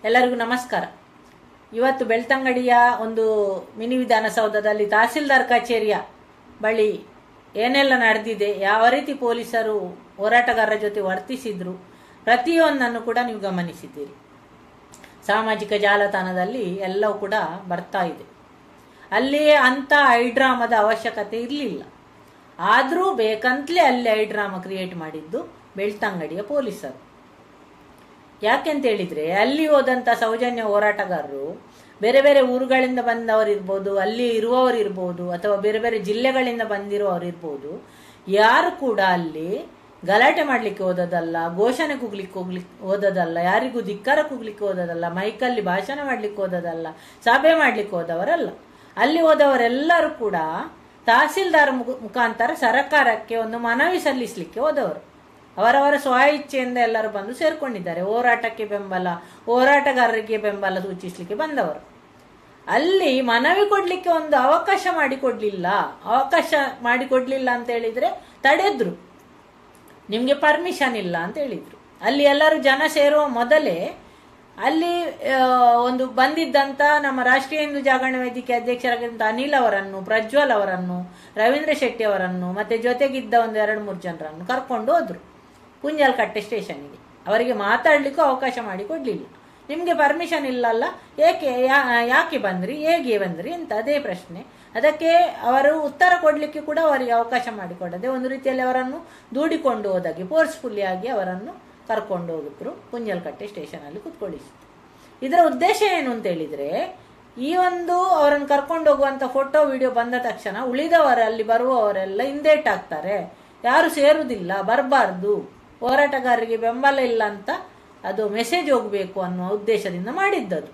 ಎಲ್ಲರಿಗೂ ನಮಸ್ಕಾರ. ಇವತ್ತು ಬೆಳ್ತಂಗಡಿಯ ಒಂದು ಮಿನಿ ವಿಧಾನಸೌಧದಲ್ಲಿ ತಹಸೀಲ್ದಾರ್ ಕಚೇರಿಯ ಬಳಿ ಏನೆಲ್ಲ ನಡೆದಿದೆ, ಯಾವ ರೀತಿ ಪೊಲೀಸರು ಹೋರಾಟಗಾರರ ಜೊತೆ ವರ್ತಿಸಿದ್ರು, ಪ್ರತಿಯೊಂದನ್ನು ಕೂಡ ನೀವು ಗಮನಿಸಿದ್ದೀರಿ. ಸಾಮಾಜಿಕ ಜಾಲತಾಣದಲ್ಲಿ ಎಲ್ಲವೂ ಕೂಡ ಬರ್ತಾ ಇದೆ. ಅಲ್ಲಿ ಅಂತ ಐಡ್ರಾಮದ ಅವಶ್ಯಕತೆ ಇರಲಿಲ್ಲ, ಆದರೂ ಬೇಕಂತಲೇ ಅಲ್ಲಿ ಐಡ್ರಾಮ ಕ್ರಿಯೇಟ್ ಮಾಡಿದ್ದು ಬೆಳ್ತಂಗಡಿಯ ಪೊಲೀಸರು. ಯಾಕೆಂತ ಹೇಳಿದ್ರೆ, ಅಲ್ಲಿ ಹೋದಂಥ ಸೌಜನ್ಯ ಹೋರಾಟಗಾರರು ಬೇರೆ ಬೇರೆ ಊರುಗಳಿಂದ ಬಂದವರು ಇರ್ಬೋದು, ಅಲ್ಲಿ ಇರುವವರು ಇರ್ಬೋದು, ಅಥವಾ ಬೇರೆ ಬೇರೆ ಜಿಲ್ಲೆಗಳಿಂದ ಬಂದಿರುವವರು ಇರ್ಬೋದು. ಯಾರು ಕೂಡ ಅಲ್ಲಿ ಗಲಾಟೆ ಮಾಡ್ಲಿಕ್ಕೆ ಹೋದದಲ್ಲ, ಘೋಷಣೆ ಕೂಗ್ಲಿಕ್ಕೆ ಹೋದದಲ್ಲ, ಯಾರಿಗೂ ಧಿಕ್ಕಾರ ಕೂಗ್ಲಿಕ್ಕೆ ಹೋದದಲ್ಲ, ಮೈಕಲ್ಲಿ ಭಾಷಣ ಮಾಡ್ಲಿಕ್ಕೆ ಹೋದದಲ್ಲ, ಸಭೆ ಮಾಡ್ಲಿಕ್ಕೆ ಹೋದವರಲ್ಲ. ಅಲ್ಲಿ ಹೋದವರೆಲ್ಲರೂ ಕೂಡ ತಹಸೀಲ್ದಾರ್ ಮುಖಾಂತರ ಸರ್ಕಾರಕ್ಕೆ ಒಂದು ಮನವಿ ಸಲ್ಲಿಸಲಿಕ್ಕೆ ಹೋದವರು. ಅವರವರ ಸ್ವ ಇಚ್ಛೆಯಿಂದ ಎಲ್ಲರೂ ಬಂದು ಸೇರ್ಕೊಂಡಿದ್ದಾರೆ. ಹೋರಾಟಕ್ಕೆ ಬೆಂಬಲ, ಹೋರಾಟಗಾರರಿಗೆ ಬೆಂಬಲ ಸೂಚಿಸಲಿಕ್ಕೆ ಬಂದವರು. ಅಲ್ಲಿ ಮನವಿ ಕೊಡ್ಲಿಕ್ಕೆ ಒಂದು ಅವಕಾಶ ಮಾಡಿಕೊಡ್ಲಿಲ್ಲ ಅಂತ ಹೇಳಿದ್ರೆ ತಡೆದ್ರು. ನಿಮ್ಗೆ ಪರ್ಮಿಷನ್ ಇಲ್ಲ ಅಂತ ಹೇಳಿದ್ರು. ಅಲ್ಲಿ ಎಲ್ಲರೂ ಜನ ಸೇರುವ ಮೊದಲೇ ಅಲ್ಲಿ ಒಂದು ಬಂದಿದ್ದಂತ ನಮ್ಮ ರಾಷ್ಟ್ರೀಯ ಹಿಂದೂ ಜಾಗರಣ ವೇದಿಕೆ ಅಧ್ಯಕ್ಷರಾಗಿದ್ದಂಥ ಅನಿಲ್ ಅವರನ್ನು, ಪ್ರಜ್ವಲ್ ಅವರನ್ನು, ರವೀಂದ್ರ ಶೆಟ್ಟಿ ಅವರನ್ನು, ಮತ್ತೆ ಜೊತೆಗಿದ್ದ ಒಂದು 2-3 ಜನರನ್ನು ಕರ್ಕೊಂಡು ಹೋದ್ರು ಕುಂಜಾಲಕಟ್ಟೆ ಸ್ಟೇಷನ್ಗೆ. ಅವರಿಗೆ ಮಾತಾಡ್ಲಿಕ್ಕೂ ಅವಕಾಶ ಮಾಡಿ ಕೊಡ್ಲಿಲ್ಲ. ನಿಮ್ಗೆ ಪರ್ಮಿಷನ್ ಇಲ್ಲಲ್ಲ, ಯಾಕೆ ಬಂದ್ರಿ, ಹೇಗೆ ಬಂದ್ರಿ ಅಂತ ಅದೇ ಪ್ರಶ್ನೆ. ಅದಕ್ಕೆ ಅವರು ಉತ್ತರ ಕೊಡ್ಲಿಕ್ಕೆ ಕೂಡ ಅವರಿಗೆ ಅವಕಾಶ ಮಾಡಿಕೊಡದೆ ಒಂದು ರೀತಿಯಲ್ಲಿ ಅವರನ್ನು ದೂಡಿಕೊಂಡು ಹೋದಾಗೆ ಫೋರ್ಸ್ಫುಲ್ಲಿ ಆಗಿ ಅವರನ್ನು ಕರ್ಕೊಂಡು ಹೋಗಿದ್ರು ಕುಂಜಾಲಕಟ್ಟೆ ಸ್ಟೇಷನ್ ಅಲ್ಲಿ ಕುತ್ಕೊಳ್ಳಿಸಿದ್ರು. ಇದರ ಉದ್ದೇಶ ಏನು ಅಂತ ಹೇಳಿದ್ರೆ, ಈ ಒಂದು ಅವರನ್ನು ಕರ್ಕೊಂಡು ಹೋಗುವಂತ ಫೋಟೋ ವಿಡಿಯೋ ಬಂದ ತಕ್ಷಣ ಉಳಿದವರು ಅಲ್ಲಿ ಬರುವವರೆಲ್ಲ ಹಿಂದೇಟಾಗ್ತಾರೆ, ಯಾರು ಸೇರುವುದಿಲ್ಲ, ಬರಬಾರ್ದು, ಹೋರಾಟಗಾರರಿಗೆ ಬೆಂಬಲ ಇಲ್ಲ ಅಂತ ಅದು ಮೆಸೇಜ್ ಹೋಗ್ಬೇಕು ಅನ್ನುವ ಉದ್ದೇಶದಿಂದ ಮಾಡಿದ್ದದು.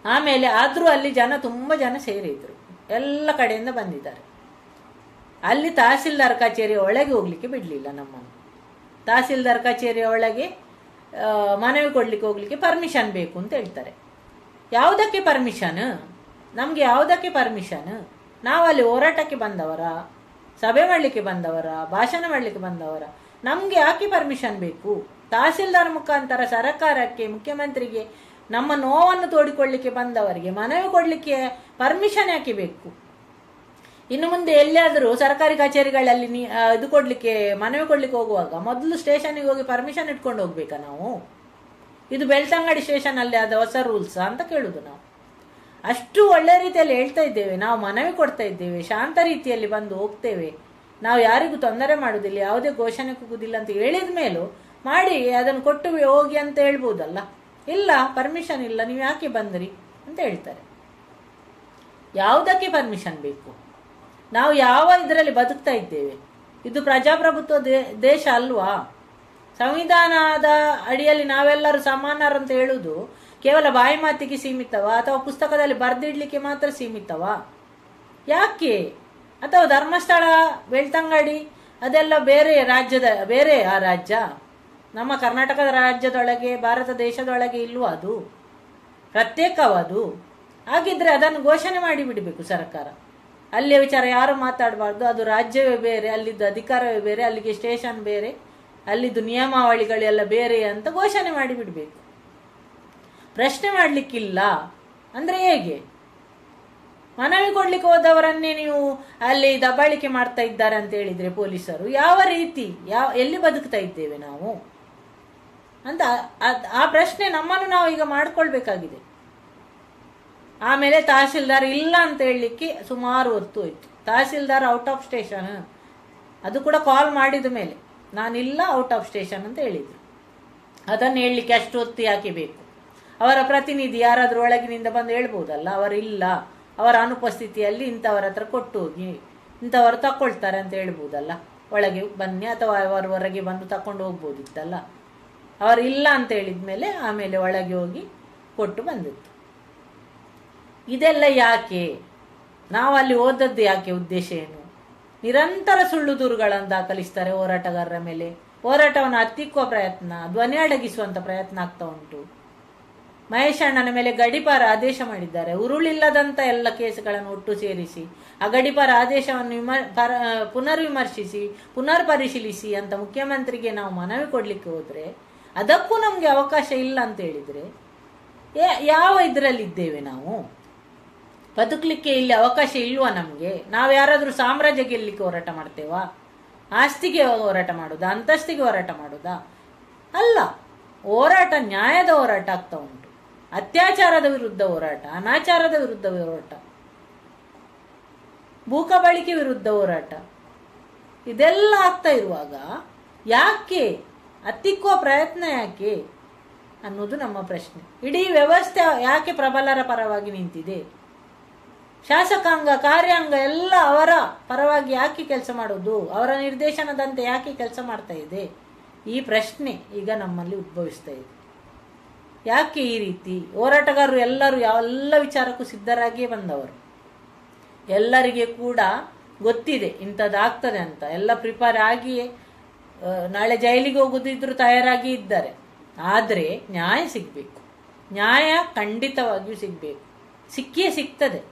ಆಮೇಲೆ ಆದ್ರೂ ಅಲ್ಲಿ ತುಂಬಾ ಜನ ಸೇರಿದ್ರು, ಎಲ್ಲ ಕಡೆಯಿಂದ ಬಂದಿದ್ದಾರೆ. ಅಲ್ಲಿ ತಹಸೀಲ್ದಾರ್ ಕಚೇರಿಯ ಒಳಗೆ ಹೋಗ್ಲಿಕ್ಕೆ ಬಿಡ್ಲಿಲ್ಲ ನಮ್ಮನ್ನು. ತಹಸೀಲ್ದಾರ್ ಕಚೇರಿಯ ಒಳಗೆ ಮನವಿ ಕೊಡ್ಲಿಕ್ಕೆ ಹೋಗ್ಲಿಕ್ಕೆ ಪರ್ಮಿಷನ್ ಬೇಕು ಅಂತ ಹೇಳ್ತಾರೆ. ಯಾವುದಕ್ಕೆ ಪರ್ಮಿಷನ್? ನಮ್ಗೆ ಯಾವುದಕ್ಕೆ ಪರ್ಮಿಷನ್? ನಾವು ಅಲ್ಲಿ ಹೋರಾಟಕ್ಕೆ ಬಂದವರ, ಸಭೆ ಮಾಡ್ಲಿಕ್ಕೆ ಬಂದವರ, ಭಾಷಣ ಮಾಡ್ಲಿಕ್ಕೆ ಬಂದವರ, ನಮ್ಗೆ ಯಾಕೆ ಪರ್ಮಿಷನ್ ಬೇಕು? ತಹಸೀಲ್ದಾರ್ ಮುಖಾಂತರ ಸರ್ಕಾರಕ್ಕೆ, ಮುಖ್ಯಮಂತ್ರಿಗೆ ನಮ್ಮ ನೋವನ್ನು ತೋಡಿಕೊಳ್ಳಿಕ್ಕೆ ಬಂದವರಿಗೆ ಮನವಿ ಕೊಡ್ಲಿಕ್ಕೆ ಪರ್ಮಿಷನ್ ಯಾಕೆ ಬೇಕು? ಇನ್ನು ಮುಂದೆ ಎಲ್ಲಿಯಾದರೂ ಸರ್ಕಾರಿ ಕಚೇರಿಗಳಲ್ಲಿ ಇದು ಕೊಡ್ಲಿಕ್ಕೆ, ಮನವಿ ಕೊಡ್ಲಿಕ್ಕೆ ಹೋಗುವಾಗ ಮೊದಲು ಸ್ಟೇಷನ್ಗೆ ಹೋಗಿ ಪರ್ಮಿಷನ್ ಇಟ್ಕೊಂಡು ಹೋಗ್ಬೇಕಾ ನಾವು? ಇದು ಬೆಳ್ತಂಗಡಿ ಸ್ಟೇಷನ್ ಅಲ್ಲಿ ಆದ ಹೊಸ ರೂಲ್ಸ್ ಅಂತ ಕೇಳುದು ನಾವು. ಅಷ್ಟು ಒಳ್ಳೆ ರೀತಿಯಲ್ಲಿ ಹೇಳ್ತಾ ಇದ್ದೇವೆ, ನಾವು ಮನವಿ ಕೊಡ್ತಾ ಇದ್ದೇವೆ, ಶಾಂತ ರೀತಿಯಲ್ಲಿ ಬಂದು ಹೋಗ್ತೇವೆ, ನಾವು ಯಾರಿಗೂ ತೊಂದರೆ ಮಾಡುದಿಲ್ಲ, ಯಾವುದೇ ಘೋಷಣೆ ಕೂಗುದಿಲ್ಲ ಅಂತ ಹೇಳಿದ ಮೇಲೂ ಮಾಡಿ ಅದನ್ನು ಕೊಟ್ಟು ಹೋಗಿ ಅಂತ ಹೇಳ್ಬೋದಲ್ಲ. ಇಲ್ಲ, ಪರ್ಮಿಷನ್ ಇಲ್ಲ, ನೀವು ಯಾಕೆ ಬಂದ್ರಿ ಅಂತ ಹೇಳ್ತಾರೆ. ಯಾವುದಕ್ಕೆ ಪರ್ಮಿಷನ್ ಬೇಕು? ನಾವು ಯಾವ ಇದರಲ್ಲಿ ಬದುಕ್ತಾ ಇದ್ದೇವೆ? ಇದು ಪ್ರಜಾಪ್ರಭುತ್ವ ದೇಶ ಅಲ್ವಾ? ಸಂವಿಧಾನದ ಅಡಿಯಲ್ಲಿ ನಾವೆಲ್ಲರೂ ಸಮಾನರು ಅಂತ ಹೇಳುವುದು ಕೇವಲ ಬಾಯಿ ಮಾತಿಗೆ ಸೀಮಿತವಾ, ಅಥವಾ ಪುಸ್ತಕದಲ್ಲಿ ಬರೆದಿಡ್ಲಿಕ್ಕೆ ಮಾತ್ರ ಸೀಮಿತವಾ? ಯಾಕೆ? ಅಥವಾ ಧರ್ಮಸ್ಥಳ, ಬೆಳ್ತಂಗಡಿ ಅದೆಲ್ಲ ಬೇರೆ ಆ ರಾಜ್ಯ? ನಮ್ಮ ಕರ್ನಾಟಕದ ರಾಜ್ಯದೊಳಗೆ, ಭಾರತ ದೇಶದೊಳಗೆ ಇಲ್ವಾ ಅದು? ಪ್ರತ್ಯೇಕವಾದು? ಹಾಗಿದ್ರೆ ಅದನ್ನು ಘೋಷಣೆ ಮಾಡಿ ಬಿಡಬೇಕು ಸರ್ಕಾರ. ಅಲ್ಲಿಯ ವಿಚಾರ ಯಾರು ಮಾತಾಡಬಾರ್ದು, ಅದು ರಾಜ್ಯವೇ ಬೇರೆ, ಅಲ್ಲಿದ್ದು ಅಧಿಕಾರವೇ ಬೇರೆ, ಅಲ್ಲಿಗೆ ಸ್ಟೇಷನ್ ಬೇರೆ, ಅಲ್ಲಿದ್ದು ನಿಯಮಾವಳಿಗಳೆಲ್ಲ ಬೇರೆ ಅಂತ ಘೋಷಣೆ ಮಾಡಿ ಬಿಡಬೇಕು. ಪ್ರಶ್ನೆ ಮಾಡ್ಲಿಕ್ಕಿಲ್ಲ ಅಂದ್ರೆ ಹೇಗೆ? ಮನವಿ ಕೊಡ್ಲಿಕ್ಕೆ ಹೋದವರನ್ನೇ ನೀವು ಅಲ್ಲಿ ದಬ್ಬಾಳಿಕೆ ಮಾಡ್ತಾ ಇದ್ದಾರೆ ಅಂತ ಹೇಳಿದ್ರೆ ಪೊಲೀಸರು, ಯಾವ ರೀತಿ, ಎಲ್ಲಿ ಬದುಕ್ತಾ ಇದ್ದೇವೆ ನಾವು ಅಂತ ಆ ಪ್ರಶ್ನೆ ನಮ್ಮನ್ನು ನಾವು ಈಗ ಮಾಡ್ಕೊಳ್ಬೇಕಾಗಿದೆ. ಆಮೇಲೆ ತಹಸೀಲ್ದಾರ್ ಇಲ್ಲ ಅಂತ ಹೇಳಲಿಕ್ಕೆ ಸುಮಾರು ಹೊತ್ತು ಹೋಯ್ತು. ತಹಸೀಲ್ದಾರ್ ಔಟ್ ಆಫ್ ಸ್ಟೇಷನ್, ಅದು ಕೂಡ ಕಾಲ್ ಮಾಡಿದ ಮೇಲೆ ನಾನಿಲ್ಲ, ಔಟ್ ಆಫ್ ಸ್ಟೇಷನ್ ಅಂತ ಹೇಳಿದ್ರು. ಅದನ್ನು ಹೇಳಲಿಕ್ಕೆ ಅಷ್ಟು ಹೊತ್ತು ಯಾಕೆ ಬೇಕು? ಅವರ ಪ್ರತಿನಿಧಿ ಯಾರಾದ್ರೂ ಒಳಗಿನಿಂದ ಬಂದು ಹೇಳ್ಬೋದಲ್ಲ, ಅವರಿಲ್ಲ, ಅವರ ಅನುಪಸ್ಥಿತಿಯಲ್ಲಿ ಇಂಥವರ ಹತ್ರ ಕೊಟ್ಟು ಹೋಗಿ, ಇಂಥವರು ತಕೊಳ್ತಾರೆ ಅಂತ ಹೇಳ್ಬೋದಲ್ಲ, ಒಳಗೆ ಬನ್ನಿ, ಅಥವಾ ಅವರು ಹೊರಗೆ ಬಂದು ತಕೊಂಡು ಹೋಗ್ಬೋದಿತ್ತಲ್ಲ. ಅವರು ಇಲ್ಲ ಅಂತ ಹೇಳಿದ್ಮೇಲೆ ಆಮೇಲೆ ಒಳಗೆ ಹೋಗಿ ಕೊಟ್ಟು ಬಂದಿತ್ತು. ಇದೆಲ್ಲ ಯಾಕೆ? ನಾವು ಅಲ್ಲಿ ಓದದ್ದು ಯಾಕೆ? ಉದ್ದೇಶ ಏನು? ನಿರಂತರ ಸುಳ್ಳು ದೂರುಗಳನ್ನು ದಾಖಲಿಸ್ತಾರೆ ಹೋರಾಟಗಾರರ ಮೇಲೆ. ಹೋರಾಟವನ್ನು ಹತ್ತಿಕ್ಕುವ ಪ್ರಯತ್ನ, ಧ್ವನಿ ಅಡಗಿಸುವಂತ ಪ್ರಯತ್ನ ಆಗ್ತಾ ಉಂಟು. ಮಹೇಶ್ ಅಣ್ಣನ ಮೇಲೆ ಗಡಿಪಾರ ಆದೇಶ ಮಾಡಿದ್ದಾರೆ. ಉರುಳಿಲ್ಲದಂತ ಎಲ್ಲ ಕೇಸುಗಳನ್ನು ಒಟ್ಟು ಸೇರಿಸಿ ಆ ಗಡಿಪಾರ ಆದೇಶವನ್ನು ಪುನರ್ವಿಮರ್ಶಿಸಿ, ಪುನರ್ ಪರಿಶೀಲಿಸಿ ಅಂತ ಮುಖ್ಯಮಂತ್ರಿಗೆ ನಾವು ಮನವಿ ಕೊಡ್ಲಿಕ್ಕೆ ಹೋದ್ರೆ ಅದಕ್ಕೂ ನಮ್ಗೆ ಅವಕಾಶ ಇಲ್ಲ ಅಂತ ಹೇಳಿದ್ರೆ ಯಾವ ಇದರಲ್ಲಿದ್ದೇವೆ ನಾವು? ಬದುಕಲಿಕ್ಕೆ ಇಲ್ಲಿ ಅವಕಾಶ ಇಲ್ವಾ ನಮಗೆ? ನಾವು ಯಾರಾದರೂ ಸಾಮ್ರಾಜ್ಯ ಗೆಲ್ಲಲಿಕ್ಕೆ ಹೋರಾಟ ಮಾಡ್ತೇವಾ? ಆಸ್ತಿಗೆ ಹೋರಾಟ ಮಾಡೋದಾ? ಅಂತಸ್ತಿಗೆ ಹೋರಾಟ ಮಾಡೋದಾ? ಅಲ್ಲ. ಹೋರಾಟ ನ್ಯಾಯದ ಹೋರಾಟ ಆಗ್ತಾ ಉಂಟು. ಅತ್ಯಾಚಾರದ ವಿರುದ್ಧ ಹೋರಾಟ, ಅನಾಚಾರದ ವಿರುದ್ಧ ಹೋರಾಟ, ಭೂಕಬಳಿಕೆ ವಿರುದ್ಧ ಹೋರಾಟ, ಇದೆಲ್ಲ ಆಗ್ತಾ ಇರುವಾಗ ಯಾಕೆ ಹತ್ತಿಕ್ಕುವ ಪ್ರಯತ್ನ ಯಾಕೆ ಅನ್ನೋದು ನಮ್ಮ ಪ್ರಶ್ನೆ. ಇಡೀ ವ್ಯವಸ್ಥೆ ಯಾಕೆ ಪ್ರಬಲರ ಪರವಾಗಿ ನಿಂತಿದೆ? ಶಾಸಕಾಂಗ, ಕಾರ್ಯಾಂಗ ಎಲ್ಲ ಅವರ ಪರವಾಗಿ ಯಾಕೆ ಕೆಲಸ ಮಾಡೋದು? ಅವರ ನಿರ್ದೇಶನದಂತೆ ಯಾಕೆ ಕೆಲಸ ಮಾಡ್ತಾ ಇದೆ? ಈ ಪ್ರಶ್ನೆ ಈಗ ನಮ್ಮಲ್ಲಿ ಉದ್ಭವಿಸ್ತಾ ಇದೆ. ಯಾಕೆ ಈ ರೀತಿ? ಹೋರಾಟಗಾರರು ಎಲ್ಲರೂ ಎಲ್ಲ ವಿಚಾರಕ್ಕೂ ಸಿದ್ಧರಾಗಿಯೇ ಬಂದವರು. ಎಲ್ಲರಿಗೆ ಕೂಡ ಗೊತ್ತಿದೆ ಇಂಥದ್ದಾಗ್ತದೆ ಅಂತ. ಎಲ್ಲ ಪ್ರಿಪೇರ್ ಆಗಿಯೇ ನಾಳೆ ಜೈಲಿಗೆ ಹೋಗೋದಿದ್ರು ತಯಾರಾಗಿ ಇದ್ದಾರೆ. ಆದರೆ ನ್ಯಾಯ ಸಿಗಬೇಕು. ನ್ಯಾಯ ಖಂಡಿತವಾಗಿಯೂ ಸಿಗಬೇಕು. ಸಿಕ್ಕಿಯೇ ಸಿಗ್ತದೆ.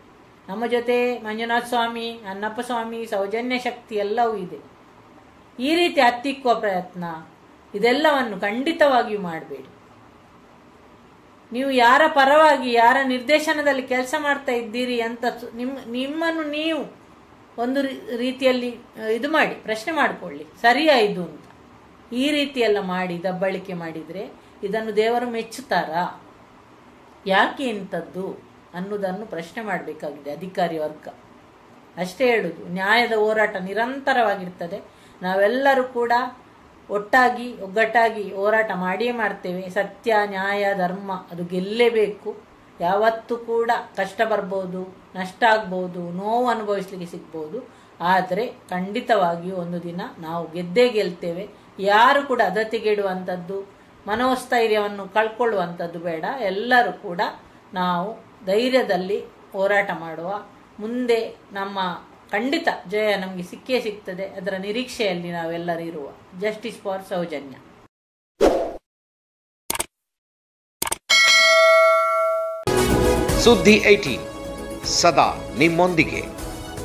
ನಮ್ಮ ಜೊತೆ ಮಂಜುನಾಥ ಸ್ವಾಮಿ, ಅನ್ನಪ್ಪ ಸ್ವಾಮಿ, ಸೌಜನ್ಯ ಶಕ್ತಿ ಎಲ್ಲವೂ ಇದೆ. ಈ ರೀತಿ ಹತ್ತಿಕ್ಕುವ ಪ್ರಯತ್ನ ಇದೆಲ್ಲವನ್ನು ಖಂಡಿತವಾಗಿಯೂ ಮಾಡಬೇಡಿ. ನೀವು ಯಾರ ಪರವಾಗಿ, ಯಾರ ನಿರ್ದೇಶನದಲ್ಲಿ ಕೆಲಸ ಮಾಡ್ತಾ ಇದ್ದೀರಿ ಅಂತ ನಿಮ್ಮನ್ನು ನೀವು ಒಂದು ರೀತಿಯಲ್ಲಿ ಇದು ಮಾಡಿ ಪ್ರಶ್ನೆ ಮಾಡಿಕೊಳ್ಳಿ, ಸರಿಯಾ ಇದು ಅಂತ. ಈ ರೀತಿಯೆಲ್ಲ ಮಾಡಿ ದಬ್ಬಳಿಕೆ ಮಾಡಿದರೆ ಇದನ್ನು ದೇವರು ಮೆಚ್ಚುತ್ತಾರಾ? ಯಾಕೆ ಇಂಥದ್ದು ಅನ್ನೋದನ್ನು ಪ್ರಶ್ನೆ ಮಾಡಬೇಕಾಗಿದೆ ಅಧಿಕಾರಿ ವರ್ಗ. ಅಷ್ಟೇ ಹೇಳುದು. ನ್ಯಾಯದ ಹೋರಾಟ ನಿರಂತರವಾಗಿರ್ತದೆ. ನಾವೆಲ್ಲರೂ ಕೂಡ ಒಟ್ಟಾಗಿ ಒಗ್ಗಟ್ಟಾಗಿ ಹೋರಾಟ ಮಾಡಿಯೇ ಮಾಡ್ತೇವೆ. ಸತ್ಯ, ನ್ಯಾಯ, ಧರ್ಮ ಅದು ಗೆಲ್ಲೇಬೇಕು. ಯಾವತ್ತೂ ಕೂಡ ಕಷ್ಟ ಬರ್ಬೋದು, ನಷ್ಟ ಆಗ್ಬೋದು, ನೋವು ಅನುಭವಿಸ್ಲಿಕ್ಕೆ ಸಿಗ್ಬೋದು. ಆದರೆ ಖಂಡಿತವಾಗಿಯೂ ಒಂದು ದಿನ ನಾವು ಗೆದ್ದೇ ಗೆಲ್ತೇವೆ. ಯಾರು ಕೂಡ ಅದತಿಗೆಡುವಂಥದ್ದು, ಮನೋಸ್ಥೈರ್ಯವನ್ನು ಕಳ್ಕೊಳ್ಳುವಂಥದ್ದು ಬೇಡ. ಎಲ್ಲರೂ ಕೂಡ ನಾವು ಧೈರ್ಯದಲ್ಲಿ ಹೋರಾಟ ಮಾಡುವ. ಮುಂದೆ ನಮ್ಮ ಖಂಡಿತ ಜಯ ನಮಗೆ ಸಿಕ್ಕೇ ಸಿಗ್ತದೆ. ಅದರ ನಿರೀಕ್ಷೆಯಲ್ಲಿ ನಾವೆಲ್ಲರೂ ಇರುವ. Justice for Soujanya. ಸುದ್ದಿ 18 ಸದಾ ನಿಮ್ಮೊಂದಿಗೆ.